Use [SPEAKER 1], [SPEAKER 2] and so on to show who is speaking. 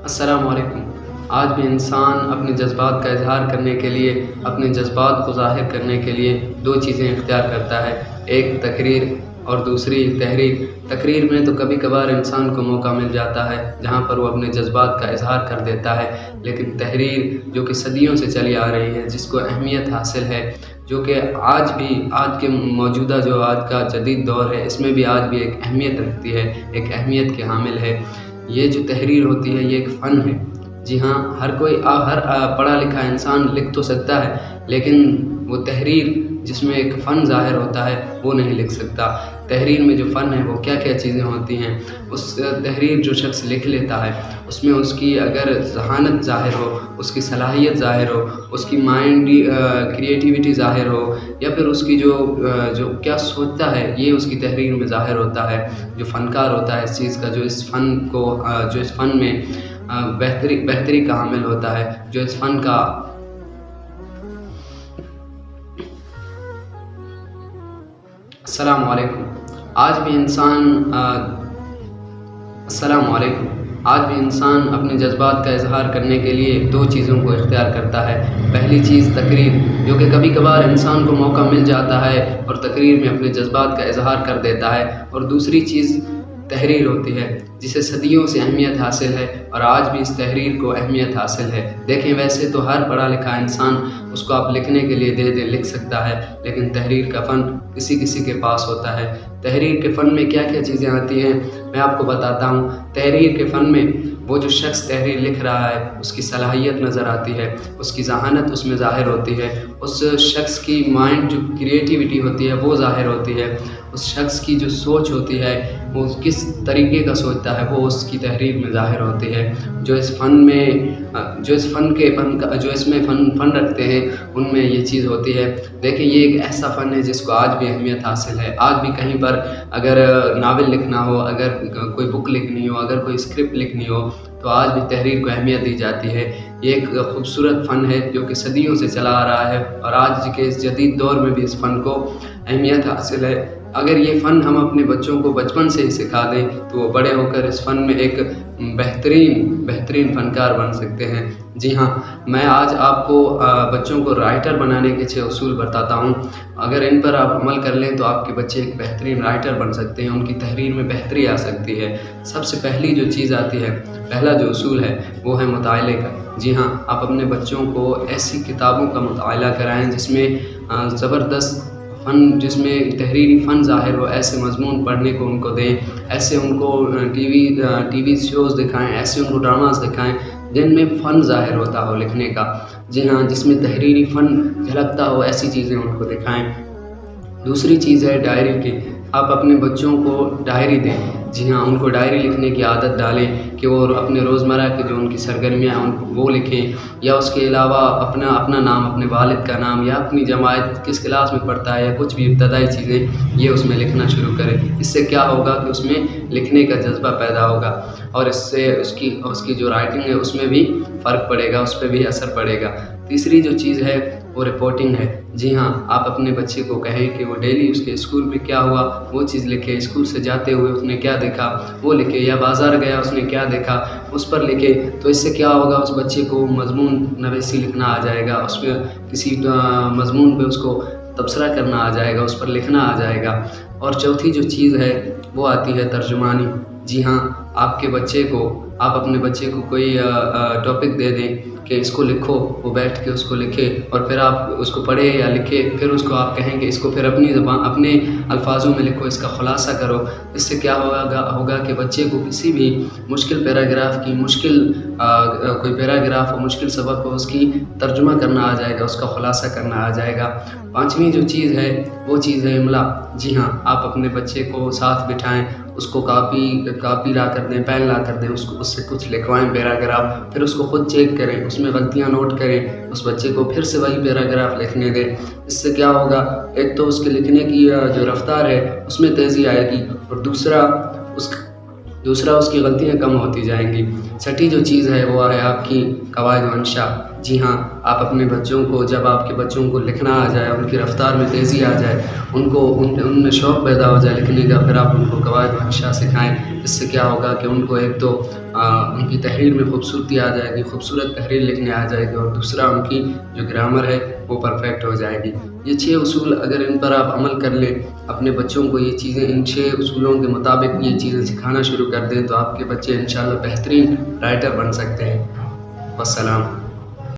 [SPEAKER 1] السلام علیکم۔ آج بھی انسان اپنے جذبات کا اظہار کرنے کے لیے، اپنے جذبات کو ظاہر کرنے کے لیے دو چیزیں اختیار کرتا ہے، ایک تقریر اور دوسری تحریر۔ تقریر میں تو کبھی کبھار انسان کو موقع مل جاتا ہے جہاں پر وہ اپنے جذبات کا اظہار کر دیتا ہے، لیکن تحریر جو کہ صدیوں سے چلی آ رہی ہے، جس کو اہمیت حاصل ہے، جو کہ آج بھی آج کے موجودہ جو آج کا جدید دور ہے، اس میں بھی آج بھی ایک اہمیت رکھتی ہے، ایک اہمیت کے حامل ہے۔ یہ جو تحریر ہوتی ہے یہ ایک فن ہے۔ جی ہاں، ہر پڑھا لکھا انسان لکھ تو سکتا ہے، لیکن وہ تحریر جس میں ایک فن ظاہر ہوتا ہے وہ نہیں لکھ سکتا۔ تحریر میں جو فن ہے وہ کیا کیا چیزیں ہوتی ہیں، اس تحریر جو شخص لکھ لیتا ہے اس میں اس کی اگر ذہانت ظاہر ہو، اس کی صلاحیت ظاہر ہو، اس کی مائنڈ کریٹیوٹی ظاہر ہو، یا پھر اس کی جو کیا سوچتا ہے یہ اس کی تحریر میں ظاہر ہوتا ہے۔ جو فنکار ہوتا ہے اس چیز کا، جو اس فن میں بہتری کا حامل ہوتا ہے، جو اس فن کا السلام علیکم۔ آج بھی انسان اپنے جذبات کا اظہار کرنے کے لیے دو چیزوں کو اختیار کرتا ہے۔ پہلی چیز تقریر، جو کہ کبھی کبھار انسان کو موقع مل جاتا ہے اور تقریر میں اپنے جذبات کا اظہار کر دیتا ہے، اور دوسری چیز تحریر ہوتی ہے جسے صدیوں سے اہمیت حاصل ہے اور آج بھی اس تحریر کو اہمیت حاصل ہے۔ دیکھیں، ویسے تو ہر پڑھا لکھا انسان اس کو آپ لکھنے کے لیے دے لکھ سکتا ہے، لیکن تحریر کا فن کسی کے پاس ہوتا ہے۔ تحریر کے فن میں کیا کیا چیزیں آتی ہیں میں آپ کو بتاتا ہوں۔ تحریر کے فن میں وہ جو شخص تحریر لکھ رہا ہے اس کی صلاحیت نظر آتی ہے، اس کی ذہانت اس میں ظاہر ہوتی ہے، اس شخص کی مائنڈ جو کریٹیوٹی ہوتی ہے وہ ظاہر ہوتی ہے، اس شخص کی جو سوچ ہوتی ہے وہ کس طریقے کا سوچتا ہے وہ اس کی تحریر میں ظاہر ہوتی ہے۔ جو اس میں فن رکھتے ہیں ان میں یہ چیز ہوتی ہے۔ دیکھیں، یہ ایک ایسا فن ہے جس کو آج بھی اہمیت حاصل ہے۔ آج بھی کہیں پر اگر ناول لکھنا ہو، اگر کوئی بک لکھنی ہو، اگر کوئی اسکرپٹ لکھنی ہو تو آج بھی تحریر کو اہمیت دی جاتی ہے۔ یہ ایک خوبصورت فن ہے جو کہ صدیوں سے چلا آ رہا ہے اور آج کے اس جدید دور میں بھی اس فن کو اہمیت حاصل ہے۔ اگر یہ فن ہم اپنے بچوں کو بچپن سے ہی سکھا دیں تو وہ بڑے ہو کر اس فن میں ایک بہترین فنکار بن سکتے ہیں۔ جی ہاں، میں آج آپ کو بچوں کو رائٹر بنانے کے 6 اصول بتاتا ہوں۔ اگر ان پر آپ عمل کر لیں تو آپ کے بچے ایک بہترین رائٹر بن سکتے ہیں، ان کی تحریر میں بہتری آ سکتی ہے۔ سب سے پہلی جو چیز آتی ہے، پہلا جو اصول ہے وہ ہے مطالعے کا۔ جی ہاں، آپ اپنے بچوں کو ایسی کتابوں کا مطالعہ کرائیں جس میں زبردست فن، جس میں تحریری فن ظاہر ہو، ایسے مضمون پڑھنے کو ان کو دیں، ایسے ان کو ٹی وی شوز دکھائیں، ایسے ان کو ڈراماز دکھائیں جن میں فن ظاہر ہوتا ہو لکھنے کا۔ جی ہاں، جس میں تحریری فن جھلکتا ہو ایسی چیزیں ان کو دکھائیں۔ دوسری چیز ہے ڈائری کی۔ آپ اپنے بچوں کو ڈائری دیں۔ جی ہاں، ان کو ڈائری لکھنے کی عادت ڈالیں کہ وہ اپنے روزمرہ کی جو ان کی سرگرمیاں ہیں ان کو وہ لکھیں، یا اس کے علاوہ اپنا نام، اپنے والد کا نام، یا اپنی جماعت کس کلاس میں پڑھتا ہے، یا کچھ بھی ابتدائی چیزیں یہ اس میں لکھنا شروع کریں۔ اس سے کیا ہوگا کہ اس میں لکھنے کا جذبہ پیدا ہوگا اور اس سے اس کی جو رائٹنگ ہے اس میں بھی فرق پڑے گا، اس پہ بھی اثر پڑے گا۔ تیسری جو چیز ہے وہ رپورٹنگ ہے۔ جی ہاں، آپ اپنے بچے کو کہیں کہ وہ ڈیلی اس کے اسکول میں کیا ہوا وہ چیز لکھے، اسکول سے جاتے ہوئے اس نے کیا دیکھا وہ لکھے، یا بازار گیا اس نے کیا دیکھا اس پر لکھے۔ تو اس سے کیا ہوگا، اس بچے کو مضمون نویسی لکھنا آ جائے گا، اس پہ کسی مضمون پہ اس کو تبصرہ کرنا آ جائے گا، اس پر لکھنا آ جائے گا۔ اور چوتھی جو چیز ہے وہ آتی ہے ترجمانی۔ جی ہاں، آپ اپنے بچے کو کوئی ٹاپک دے دیں کہ اس کو لکھو، وہ بیٹھ کے اس کو لکھے، اور پھر آپ اس کو پڑھے یا لکھے، پھر اس کو آپ کہیں کہ اس کو پھر اپنی زبان، اپنے الفاظوں میں لکھو، اس کا خلاصہ کرو۔ اس سے کیا ہوگا کہ بچے کو کسی بھی مشکل پیراگراف کی کوئی پیراگراف ہو، مشکل سبق ہو، اس کی ترجمہ کرنا آ جائے گا، اس کا خلاصہ کرنا آ جائے گا۔ پانچویں جو چیز ہے وہ چیز ہے املا۔ جی ہاں، آپ اپنے بچے کو ساتھ بٹھائیں، اس کو کاپی لا کر دیں، پین لا کر دیں، اس سے کچھ لکھوائیں پیراگراف، پھر اس کو خود چیک کریں، اس میں غلطیاں نوٹ کریں، اس بچے کو پھر سے وہی پیراگراف لکھنے دیں۔ اس سے کیا ہوگا، ایک تو اس کے لکھنے کی جو رفتار ہے اس میں تیزی آئے گی، اور دوسرا اس کی غلطیاں کم ہوتی جائیں گی۔ چھٹی جو چیز ہے وہ ہے آپ کی قواعد و انشاء۔ جی ہاں، آپ اپنے بچوں کو، جب آپ کے بچوں کو لکھنا آ جائے، ان کی رفتار میں تیزی آ جائے، ان میں شوق پیدا ہو جائے لکھنے کا، پھر آپ ان کو قواعد منشا سکھائیں۔ اس سے کیا ہوگا کہ ان کو ایک تو ان کی تحریر میں خوبصورتی آ جائے گی، خوبصورت تحریر لکھنے آ جائے گی، اور دوسرا ان کی جو گرامر ہے وہ پرفیکٹ ہو جائے گی۔ یہ 6 اصول اگر ان پر آپ عمل کر لیں، اپنے بچوں کو یہ چیزیں ان 6 اصولوں کے مطابق یہ چیزیں سکھانا شروع کر دیں، تو آپ کے بچے انشاءاللہ بہترین رائٹر بن سکتے ہیں۔ والسلام۔